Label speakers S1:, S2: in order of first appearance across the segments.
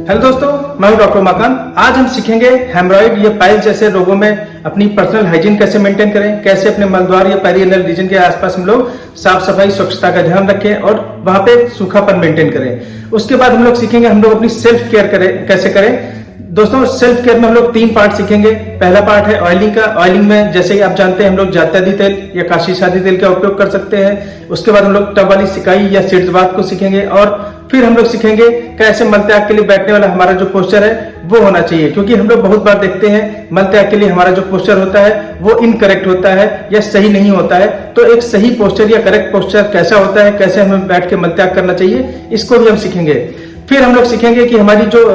S1: Hello दोस्तों, मैं हूं डॉक्टर उमाकांत। आज हम सीखेंगे हेमरॉइड या पाइल्स जैसे रोगों में अपनी पर्सनल हाइजीन कैसे मेंटेन करें, कैसे अपने मलद्वार या पेरिएनल रीजन के आसपास हम लोग साफ सफाई स्वच्छता का ध्यान रखें और वहां पे सूखापन मेंटेन करें। उसके बाद हम लोग सीखेंगे हम लोग अपनी सेल्फ केयर कैसे करें। दोस्तों, सेल्फ केयर में हम लोग 3 पार्ट सीखेंगे। पहला पार्ट है ऑयलिंग का। ऑयलिंग में जैसे कि आप जानते हैं हम लोग जात्यदी तेल या काशी शादी तेल का उपयोग कर सकते हैं। उसके बाद हम लोग टब वाली सिकाई या सिड्स बाथ को सीखेंगे और फिर हम लोग सीखेंगे कैसे मलत्याग के लिए बैठने वाला हमारा जो पोस्चर है वो होना चाहिए, क्योंकि हम लोग बहुत बार देखते हैं मलत्याग के लिए हमारा जो पोस्चर होता है वो इनकरेक्ट होता है या सही नहीं होता है। तो एक सही पोस्चर या करेक्ट पोस्चर कैसा होता है, कैसे हमें बैठ के मलत्याग करना चाहिए, इसको भी हम सीखेंगे। फिर हम लोग सीखेंगे कि हमारी जो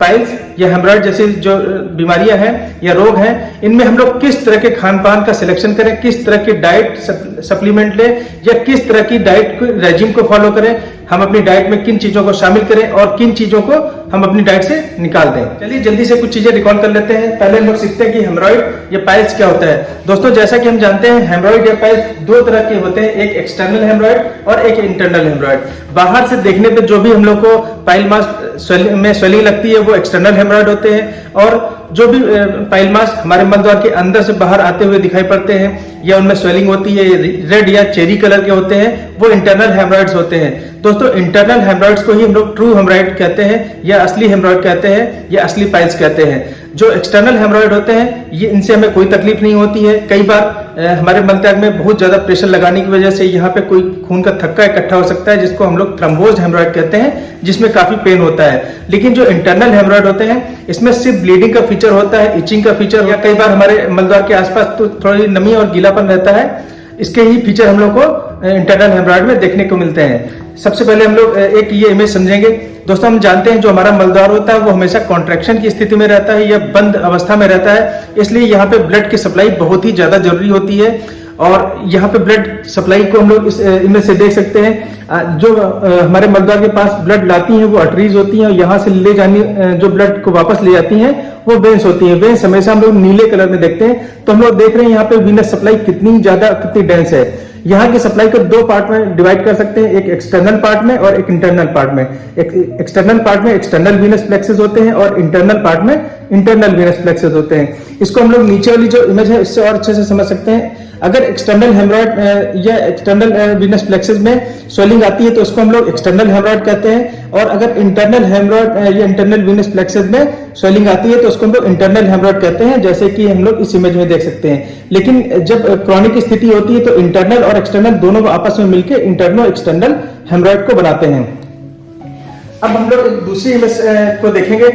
S1: पाइल्स या हेमरॉइड जैसी जो बीमारियां हैं या रोग हैं, इनमें हम लोग किस तरह के खान पान का सिलेक्शन करें, किस तरह की डाइट सप्लीमेंट लें या किस तरह की डाइट रेजिम को फॉलो करें, हम अपनी डाइट में किन चीजों को शामिल करें और किन चीजों को हम अपनी डाइट से निकाल दें। चलिए जल्दी से कुछ चीजें रिकॉल कर लेते हैं। पहले हम लोग सीखते हैं कि हेमरॉइड या पाइल्स क्या होता है। दोस्तों, जैसा कि हम जानते हैं हेमरॉइड या पाइल्स 2 तरह के होते हैं, एक एक्सटर्नल हेमरॉइड और एक इंटरनल हेमरॉइड। बाहर से देखने पे जो भी हम लोग को पाइल मास में स्वेलिंग लगती है वो एक्सटर्नल हेमरॉइड होते हैं, और जो भी पाइल मास हमारे मलद्वार के अंदर से बाहर आते हुए दिखाई पड़ते हैं या उनमें स्वेलिंग होती है, रेड या चेरी कलर के होते हैं, वो इंटरनल हेमरॉइड्स होते हैं। दोस्तों, इंटरनल हेमरॉइड्स को ही हम लोग ट्रू हेमरॉइड कहते हैं या असली हेमरॉइड कहते हैं या असली पाइल्स कहते हैं। जो एक्सटर्नल हेमरॉइड होते हैं ये इनसे हमें कोई तकलीफ नहीं होती है। कई बार हमारे मलत्याग में बहुत ज्यादा प्रेशर लगाने की वजह से यहाँ पे कोई खून का थक्का इकट्ठा हो सकता है, जिसको हम लोग थ्रम्बोज्ड हेमरॉइड कहते हैं, जिसमें काफी पेन होता है। लेकिन जो इंटरनल हेमरॉइड होते हैं इसमें सिर्फ ब्लीडिंग का फीचर होता है, इचिंग का फीचर, या कई बार हमारे मलद्वार के आसपास तो थोड़ी नमी और गीलापन रहता है। इसके ही फीचर हम लोग को इंटरनल हेमरॉइड में देखने को मिलते हैं। सबसे पहले हम लोग एक ये इमेज समझेंगे। दोस्तों, हम जानते हैं जो हमारा मलद्वार होता है वो हमेशा कॉन्ट्रैक्शन की स्थिति में रहता है या बंद अवस्था में रहता है, इसलिए यहाँ पे ब्लड की सप्लाई बहुत ही ज्यादा जरूरी होती है। और यहाँ पे ब्लड सप्लाई को हम लोग इस इमेज से देख सकते हैं। जो हमारे मलद्वार के पास ब्लड लाती हैं वो आर्टरीज होती हैं और यहाँ से ले जानी जो ब्लड को वापस ले जाती हैं वो वेन्स होती हैं। वेन्स हमेशा हम लोग नीले कलर में देखते हैं, तो हम लोग देख रहे हैं यहाँ पे वीनस सप्लाई कितनी डेंस है। यहाँ की सप्लाई को 2 पार्ट में डिवाइड कर सकते हैं, एक एक्सटर्नल पार्ट में और एक इंटरनल पार्ट में। एक्सटर्नल पार्ट में एक्सटर्नल वीनस प्लेक्सेस होते हैं और इंटरनल पार्ट में इंटरनल वीनस प्लेक्सेस होते हैं। इसको हम लोग नीचे वाली जो इमेज है इससे और अच्छे से समझ सकते हैं। अगर एक्सटर्नल हेमरॉइड या एक्सटर्नल वीनस प्लेक्सेस में स्वेलिंग आती है तो उसको हम लोग एक्सटर्नल हेमरॉइड कहते हैं, और अगर इंटरनल हेमरॉइड या इंटरनल वीनस प्लेक्सेस में स्वेलिंग आती है तो उसको हम लोग इंटरनल हेमरॉइड कहते हैं, जैसे कि हम लोग इस इमेज में देख सकते हैं। लेकिन जब क्रॉनिक स्थिति होती है तो इंटरनल और एक्सटर्नल दोनों आपस में मिलकर इंटरनो एक्सटर्नल हेमरॉइड को बनाते हैं। अब हम लोग दूसरी इमेज को देखेंगे।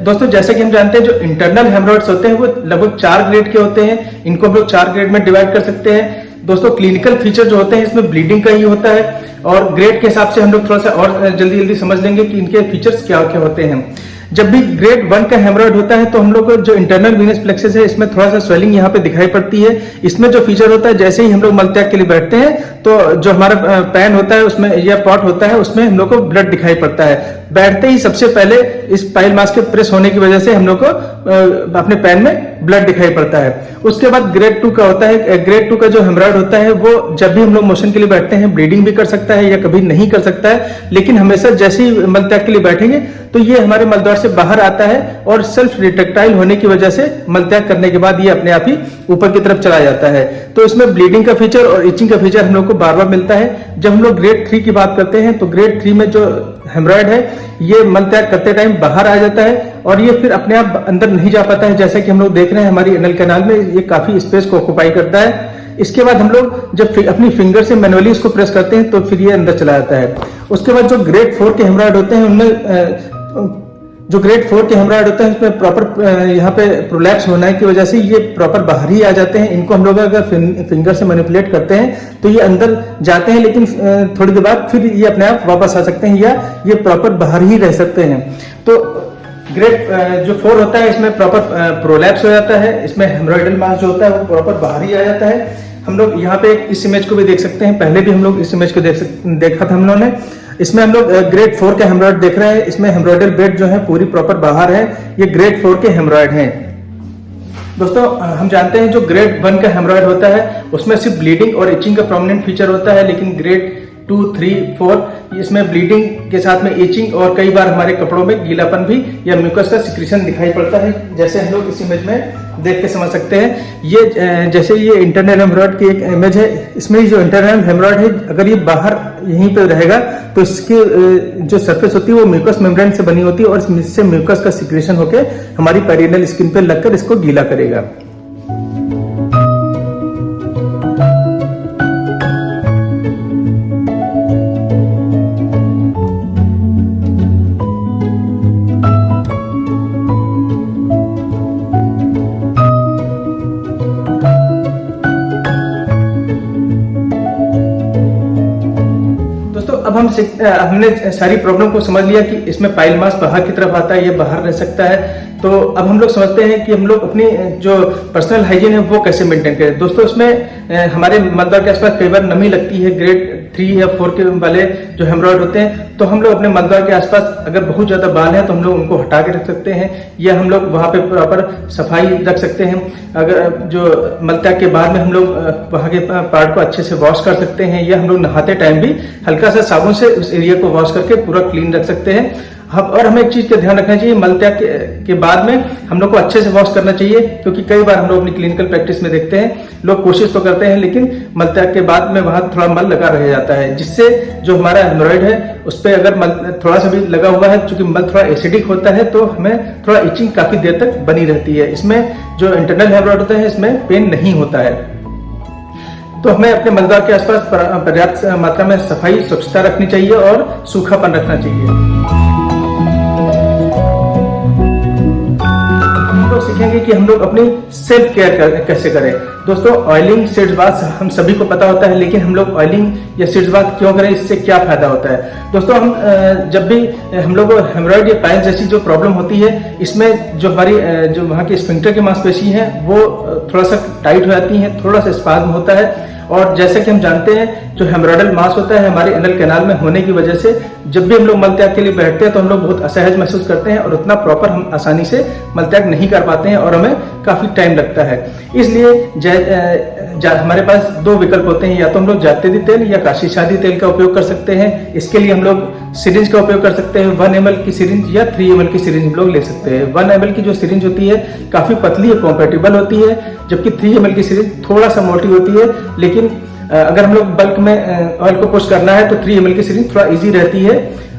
S1: दोस्तों, जैसे कि हम जानते हैं जो इंटरनल हेमरॉइड्स होते हैं वो लगभग 4 ग्रेड के होते हैं। इनको हम लोग 4 ग्रेड में डिवाइड कर सकते हैं। दोस्तों, क्लिनिकल फीचर जो होते हैं इसमें ब्लीडिंग का ही होता है, और ग्रेड के हिसाब से हम लोग थोड़ा सा और जल्दी समझ लेंगे कि इनके फीचर्स क्या क्या होते हैं। जब भी ग्रेड 1 का हेमरॉइड होता है तो हम लोग को जो इंटरनल वीनस प्लेक्सेस है इसमें थोड़ा सा स्वेलिंग यहाँ पे दिखाई पड़ती है। इसमें जो फीचर होता है जैसे ही हम लोग मलत्याग के लिए बैठते हैं तो जो हमारा पैन होता है उसमें या पॉट होता है उसमें हम लोग को ब्लड दिखाई पड़ता है। बैठते ही सबसे पहले इस पाइल मास के प्रेस होने की वजह से हम लोग को अपने पैन में ब्लड दिखाई पड़ता है। उसके बाद ग्रेड 2 का होता है। ग्रेड 2 का जो हेमरॉइड होता है वो जब भी हम लोग मोशन के लिए बैठते हैं ब्लीडिंग भी कर सकता है या कभी नहीं कर सकता है, लेकिन हमेशा जैसे ही मलत्याग के लिए बैठेंगे तो ये हमारे मलद्वार से बाहर आता है और सेल्फ रिट्रैक्टाइल होने की वजह से मलत्याग करने के बाद ये अपने आप ही ऊपर की तरफ चला जाता है। तो इसमें ब्लीडिंग का फीचर और इचिंग का फीचर हम लोग को बार बार मिलता है। जब हम लोग ग्रेड 3 की बात करते हैं तो ग्रेड 3 में जो हेमरॉइड है ये मलत्याग करते टाइम बाहर आ जाता है और ये फिर अपने आप अंदर नहीं जा पाता है। जैसा कि हम लोग देख रहे हैं हमारी एनल कैनाल में ये काफी स्पेस को ऑक्युपाई करता है। इसके बाद हम लोग जब अपनी फिंगर से मैनुअली इसको प्रेस करते हैं तो फिर ये अंदर चला जाता है। उसके बाद जो ग्रेड 4 के हेमरॉइड होते हैं उनमें जो ग्रेड 4 के हेमरॉइड होते हैं उसमें प्रॉपर यहाँ पे प्रोलैप्स होने की वजह से ये प्रॉपर बाहर ही आ जाते हैं। इनको हम लोग अगर फिंगर से मैनिपुलेट करते हैं तो ये अंदर जाते हैं, लेकिन थोड़ी देर बाद फिर ये अपने आप वापस आ सकते हैं या ये प्रॉपर बाहर ही रह सकते हैं। तो ग्रेड जो 4 होता है इसमें प्रॉपर प्रोलैप्स हो जाता है। इसमें हेमरॉइडल मास जो होता है वो प्रॉपर बाहर ही आ जाता है। हम लोग यहाँ पे इस इमेज को भी देख सकते हैं, पहले भी हम लोग इस इमेज को देखा था हम लोगों ने। इसमें हम लोग ग्रेड 4 के हेमरॉइड देख रहे हैं। इसमें हेमरॉइडल बेड जो है पूरी प्रॉपर बाहर है। ये ग्रेड 4 के हेमरॉइड हैं। दोस्तों, हम जानते हैं जो ग्रेड 1 का हेमरॉइड होता है उसमें सिर्फ ब्लीडिंग और इचिंग का प्रोमिनेंट फीचर होता है, लेकिन ग्रेड 2, 3, 4 इसमें ब्लीडिंग के साथ में इचिंग और कई बार हमारे कपड़ों में गीलापन भी या म्यूकस का सिक्रीशन दिखाई पड़ता है, जैसे हम लोग इस इमेज में देख के समझ सकते हैं। ये जैसे ये इंटरनल हेमरॉइड की एक इमेज है, इसमें जो इंटरनल हेमरॉइड है अगर ये बाहर यहीं पे रहेगा तो इसकी जो सरफेस होती है वो म्यूकस मेम्ब्रेन से बनी होती है और इससे म्यूकस का सिक्रीशन होकर हमारी पेरिनेल स्किन पे लगकर इसको गीला करेगा। अब हमने सारी प्रॉब्लम को समझ लिया कि इसमें पाइल मास बाहर की तरफ आता है, ये बाहर रह सकता है। तो अब हम लोग समझते हैं कि हम लोग अपनी जो पर्सनल हाइजीन है वो कैसे मेंटेन करें। दोस्तों, इसमें हमारे मलद्वार के आसपास कई बार नमी लगती है, ग्रेड 3 या 4 के वाले जो हेमरॉइड होते हैं, तो हम लोग अपने मलद्वार के आसपास अगर बहुत ज्यादा बाल है तो हम लोग उनको हटा के रख सकते हैं, या हम लोग वहां पे प्रॉपर सफाई रख सकते हैं। अगर जो मलत्याग के बाद में हम लोग वहां के पार्ट को अच्छे से वॉश कर सकते हैं, या हम लोग नहाते टाइम भी हल्का सा साबुन से उस एरिया को वॉश करके पूरा क्लीन रख सकते हैं। और हमें एक चीज का ध्यान रखना चाहिए, मलत्याग के बाद में हम लोग को अच्छे से वॉश करना चाहिए, क्योंकि कई बार हम लोग अपनी क्लिनिकल प्रैक्टिस में देखते हैं लोग कोशिश तो करते हैं लेकिन मलत्याग के बाद में वहां थोड़ा मल लगा रह जाता है, जिससे जो हमारा हेमरॉइड है उस पर अगर मल थोड़ा सा भी लगा हुआ है, चूंकि मल थोड़ा एसिडिक होता है तो हमें थोड़ा इचिंग काफी देर तक बनी रहती है। इसमें जो इंटरनल हेमरॉइड होता है इसमें पेन नहीं होता है। तो हमें अपने मलद्वार के आसपास पर्याप्त मात्रा में सफाई स्वच्छता रखनी चाहिए और सूखापन रखना चाहिए। सीखेंगे कि हम लोग अपनी सेल्फ केयर कैसे करें। दोस्तों, ऑयलिंग सीड्स बाथ हम सभी को पता होता है, लेकिन हम लोग ऑयलिंग या सीड्स बाथ क्यों करें, इससे क्या फायदा होता है। दोस्तों, हम जब भी हम लोग को हेमरॉइड या पाइल्स जैसी जो प्रॉब्लम होती है, इसमें जो हमारी जो वहाँ की स्फिंक्टर की मांसपेशी है वो थोड़ा सा टाइट हो जाती है, थोड़ा सा स्पाज्म होता है। और जैसे कि हम जानते हैं जो हेमरॉइडल मास होता है हमारे एनल कैनाल में होने की वजह से जब भी हम लोग मलत्याग के लिए बैठते हैं तो हम लोग बहुत असहज महसूस करते हैं और उतना प्रॉपर हम आसानी से मलत्याग नहीं कर पाते हैं और हमें काफी टाइम लगता है। इसलिए हमारे पास दो विकल्प होते हैं, या तो हम लोग जातेदी तेल या काशी शादी तेल का उपयोग कर सकते हैं। इसके लिए हम लोग सिरिंज का उपयोग कर सकते हैं। 1 ml की सिरिंज या 3 ml की सिरिंज हम लोग ले सकते हैं। 1 ml की जो सिरिंज होती है काफी पतली और कॉम्पैटिबल होती है, जबकि 3 ml की सिरिंज थोड़ा सा मोटी होती है। लेकिन अगर हम लोग बल्क में ऑयल को पुश करना है तो 3 ml की सिरिंज थोड़ा इजी रहती है,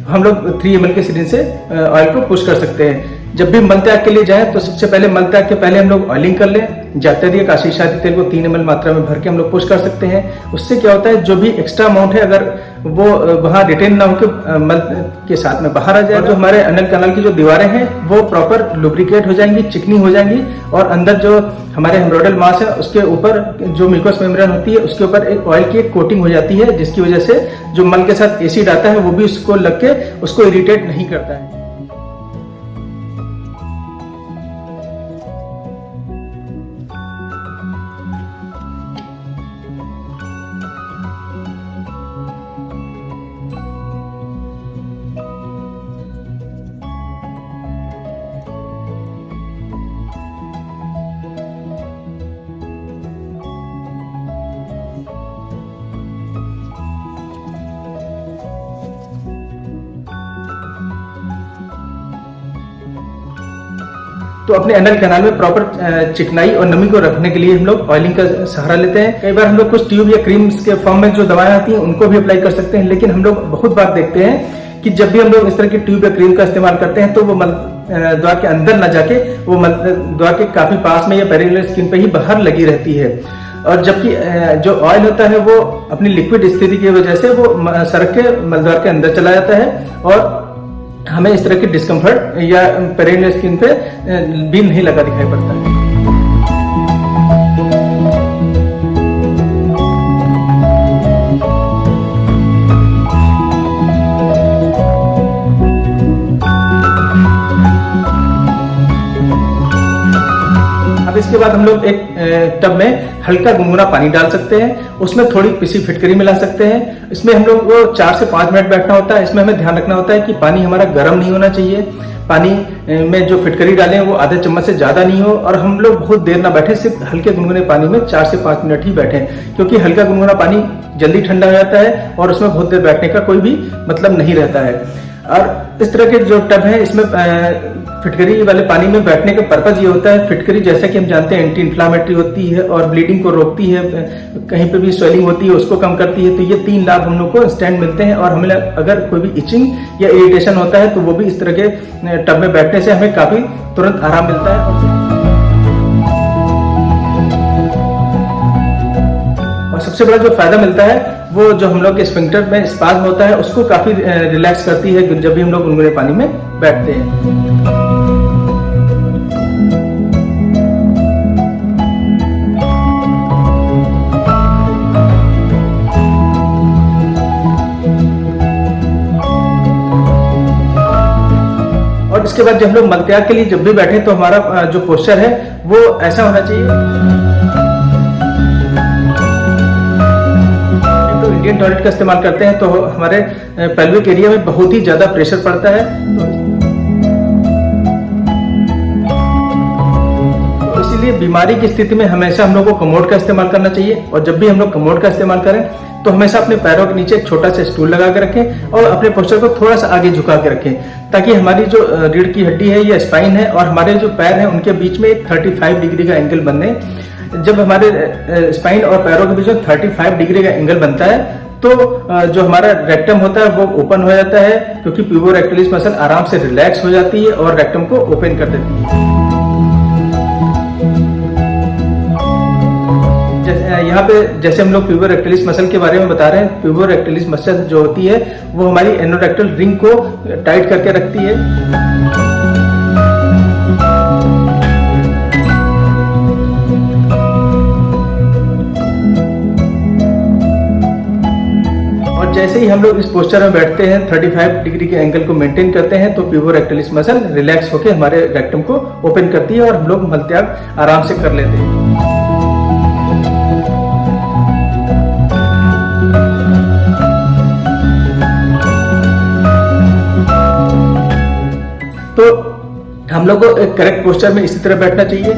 S1: हम लोग 3 ml की सिरिंज से ऑयल को पुश कर सकते हैं। जब भी मलत्याग के लिए जाएं तो सबसे पहले मलत्याग के पहले हम लोग ऑयलिंग कर लें। जातेदी काशी शादी तेल को 3 ml मात्रा में भर के हम लोग पुश कर सकते हैं। उससे क्या होता है, जो भी एक्स्ट्रा अमाउंट है अगर वो वहां रिटेन ना होकर मल के साथ में बाहर आ जाए, जो हमारे अनल कैनाल की जो दीवारें हैं वो प्रॉपर लुब्रिकेट हो जाएंगी, चिकनी हो जाएंगी, और अंदर जो हमारे हेमरॉइडल मास है उसके ऊपर जो म्यूकस मेम्ब्रेन होती है उसके ऊपर एक ऑयल की एक कोटिंग हो जाती है, जिसकी वजह से जो मल के साथ एसिड आता है वो भी उसको लग के उसको इरिटेट नहीं करता है। तो अपने एनल कैनाल में प्रॉपर चिकनाई और नमी को रखने के लिए हम लोग ऑयलिंग का सहारा लेते हैं। कई बार हम लोग कुछ ट्यूब या क्रीम्स के फॉर्म में जो दवाएं आती हैं उनको भी अप्लाई कर सकते हैं, लेकिन हम लोग बहुत बार देखते हैं कि जब भी हम लोग इस तरह की ट्यूब या क्रीम का इस्तेमाल करते हैं तो वो मल द्वार के अंदर न जाके वो मल द्वार के काफी पास में या पेरिनेल स्किन पे ही बाहर लगी रहती है। और जबकि जो ऑयल होता है वो अपनी लिक्विड स्थिति की वजह से वो सड़क के मलद्वार के अंदर चला जाता है और हमें इस तरह की डिस्कम्फर्ट या पेरिनेल स्किन पे भी नहीं लगा दिखाई पड़ता है। अब इसके बाद हम लोग एक टब में हल्का गुनगुना पानी डाल सकते हैं, उसमें थोड़ी पिसी फिटकरी मिला सकते हैं। इसमें हम लोग को 4 से 5 मिनट बैठना होता है। इसमें हमें ध्यान रखना होता है कि पानी हमारा गर्म नहीं होना चाहिए, पानी में जो फिटकरी डालें वो आधे चम्मच से ज्यादा नहीं हो, और हम लोग बहुत देर ना बैठे, सिर्फ हल्के गुनगुने पानी में 4 से 5 मिनट ही बैठें, क्योंकि हल्का गुनगुना पानी जल्दी ठंडा हो जाता है और उसमें बहुत देर बैठने का कोई भी मतलब नहीं रहता है। और इस तरह के जो टब है इसमें फिटकरी वाले पानी में बैठने का पर्पज ये होता है, फिटकरी जैसा कि हम जानते हैं एंटी इन्फ्लामेटरी होती है और ब्लीडिंग को रोकती है, कहीं पे भी स्वेलिंग होती है उसको कम करती है। तो ये 3 लाभ हम लोग को इंस्टेंट मिलते हैं और हमें अगर कोई भी इचिंग या इरिटेशन होता है तो वो भी इस तरह के टब में बैठने से हमें काफी तुरंत आराम मिलता है। और सबसे बड़ा जो फायदा मिलता है वो जो हम लोग के स्फिंक्टर में स्पाज्म होता है उसको काफी रिलैक्स करती है जब भी हम लोग गुनगुने पानी में बैठते हैं। और इसके बाद जब हम लोग मलत्याग के लिए जब भी बैठे तो हमारा जो पोस्चर है वो ऐसा होना चाहिए। इंडियन टॉयलेट का इस्तेमाल करते हैं तो हमारे पेल्विक एरिया में बहुत ही ज्यादा प्रेशर पड़ता है, तो इसीलिए बीमारी की स्थिति में हमेशा हम लोग को कमोड का इस्तेमाल करना चाहिए। और जब भी हम लोग कमोड का इस्तेमाल करें तो हमेशा अपने पैरों के नीचे एक छोटा सा स्टूल लगा के रखें और अपने पोस्चर को थोड़ा सा आगे झुका के रखें, ताकि हमारी जो रीढ़ की हड्डी है या स्पाइन है और हमारे जो पैर हैं उनके बीच में एक 35 डिग्री का एंगल बने। जब हमारे स्पाइन और पैरों के बीच में 35 डिग्री का एंगल बनता है तो जो हमारा रेक्टम होता है वो ओपन हो जाता है, क्योंकि प्यूबोरेक्टलिस मसल आराम से रिलैक्स हो जाती है और रेक्टम को ओपन कर देती है। यहाँ पे जैसे हम लोग प्यूबोरेक्टलिस मसल के बारे में बता रहे हैं, प्यूबोरेक्टलिस मसल जो होती है वो हमारी एनोरेक्टल रिंग को टाइट करके रखती है। जैसे ही हम लोग इस पोस्चर में बैठते हैं 35 डिग्री के एंगल को मेंटेन करते हैं तो प्यूबोरेक्टलिस मसल रिलैक्स होकर हमारे रेक्टम को ओपन करती है और हम लोग मलत्याग आराम से कर लेते हैं। तो हम लोग को एक करेक्ट पोस्चर में इसी तरह बैठना चाहिए।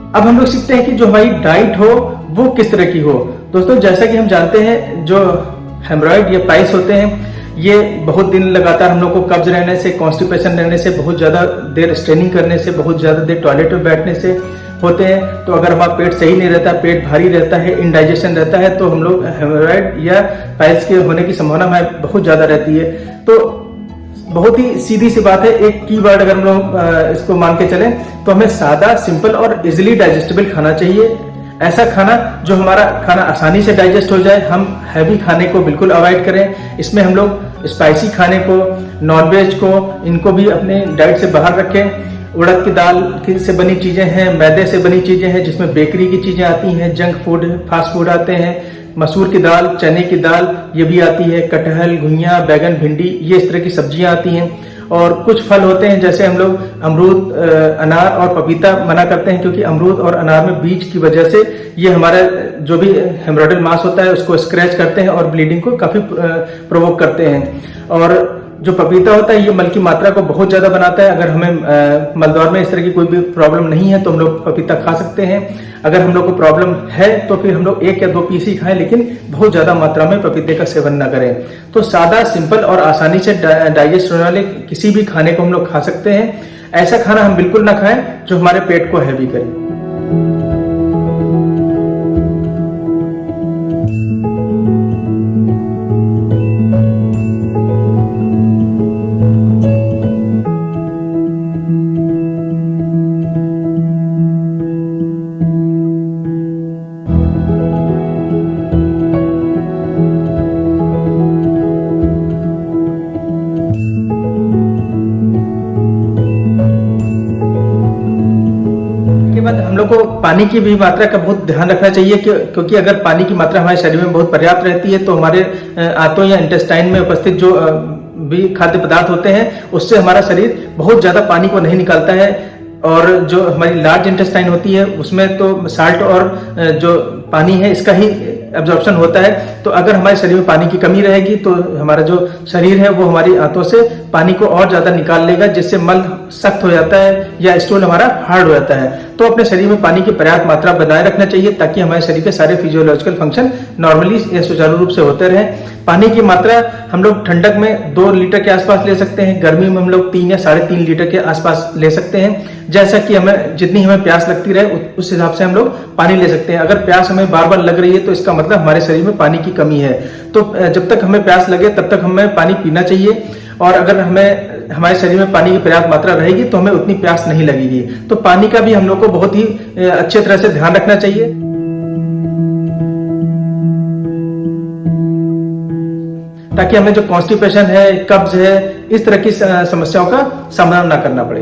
S1: अब हम लोग सीखते हैं कि जो हमारी डाइट हो वो किस तरह की हो। दोस्तों जैसा कि हम जानते हैं जो हेमरॉइड या पाइल्स होते हैं ये बहुत दिन लगातार हम लोग को कब्ज रहने से, कॉन्स्टिपेशन रहने से, बहुत ज्यादा देर स्ट्रेनिंग करने से, बहुत ज्यादा देर टॉयलेट में बैठने से होते हैं। तो अगर हमारा पेट सही नहीं रहता, पेट भारी रहता है, इनडाइजेशन रहता है तो हम लोग हेमरॉइड या पाइल्स के होने की संभावना हमें बहुत ज्यादा रहती है। तो बहुत ही सीधी सी बात है, एक कीवर्ड अगर हम लोग इसको मान के चलें तो हमें सादा, सिंपल और इजिली डाइजेस्टेबल खाना चाहिए। ऐसा खाना जो हमारा खाना आसानी से डाइजेस्ट हो जाए। हम हैवी खाने को बिल्कुल अवॉइड करें। इसमें हम लोग स्पाइसी खाने को, नॉनवेज को, इनको भी अपने डाइट से बाहर रखें। उड़द की दाल से बनी चीजें हैं, मैदे से बनी चीजें हैं जिसमें बेकरी की चीजें आती हैं, जंक फूड, फास्ट फूड आते हैं। मसूर की दाल, चने की दाल ये भी आती है, कटहल, घुइयां, बैगन, भिंडी ये इस तरह की सब्जियां आती हैं। और कुछ फल होते हैं जैसे हम लोग अमरूद, अनार और पपीता मना करते हैं, क्योंकि अमरूद और अनार में बीज की वजह से ये हमारा जो भी हेमरॉइडल मास होता है उसको स्क्रैच करते हैं और ब्लीडिंग को काफी प्रोवोक करते हैं। और जो पपीता होता है ये मल की मात्रा को बहुत ज्यादा बनाता है। अगर हमें मलद्वार में इस तरह की कोई भी प्रॉब्लम नहीं है तो हम लोग पपीता खा सकते हैं। अगर हम लोग को प्रॉब्लम है तो फिर हम लोग 1 या 2 पीस ही खाएं, लेकिन बहुत ज्यादा मात्रा में पपीते का सेवन ना करें। तो सादा, सिंपल और आसानी से डाइजेस्ट होने वाले किसी भी खाने को हम लोग खा सकते हैं। ऐसा खाना हम बिल्कुल ना खाएं जो हमारे पेट को हैवी करे। हम लोग को पानी की भी मात्रा का बहुत ध्यान रखना चाहिए, क्योंकि अगर पानी की मात्रा हमारे शरीर में बहुत पर्याप्त रहती है तो हमारे आंतों या इंटेस्टाइन में उपस्थित जो भी खाद्य पदार्थ होते हैं उससे हमारा शरीर बहुत ज्यादा पानी को नहीं निकालता है। और जो हमारी लार्ज इंटेस्टाइन होती है उसमें तो साल्ट और जो पानी है इसका ही एब्जॉर्प्शन होता है। तो अगर हमारे शरीर में पानी की कमी रहेगी तो हमारा जो शरीर है वो हमारी आंतों से पानी को और ज्यादा निकाल लेगा, जिससे मल सख्त हो जाता है या स्टूल हमारा हार्ड हो जाता है। तो अपने शरीर में पानी की पर्याप्त मात्रा बनाए रखना चाहिए ताकि हमारे शरीर के सारे फिजियोलॉजिकल फंक्शन नॉर्मली या सुचारू रूप से होते रहे। पानी की मात्रा हम लोग ठंडक में 2 लीटर के आसपास ले सकते हैं, गर्मी में हम लोग 3 या 3.5 लीटर के आसपास ले सकते हैं। जैसा कि हमें जितनी हमें प्यास लगती रहे उस हिसाब से हम लोग पानी ले सकते हैं। अगर प्यास हमें बार बार लग रही है तो इसका मतलब हमारे शरीर में पानी की कमी है। तो जब तक हमें प्यास लगे तब तक हमें पानी पीना चाहिए, और अगर हमारे शरीर में पानी की पर्याप्त मात्रा रहेगी तो हमें उतनी प्यास नहीं लगेगी। तो पानी का भी हम लोग को बहुत ही अच्छे तरह से ध्यान रखना चाहिए ताकि हमें जो कॉन्स्टिपेशन है, कब्ज है, इस तरह की समस्याओं का सामना ना करना पड़े।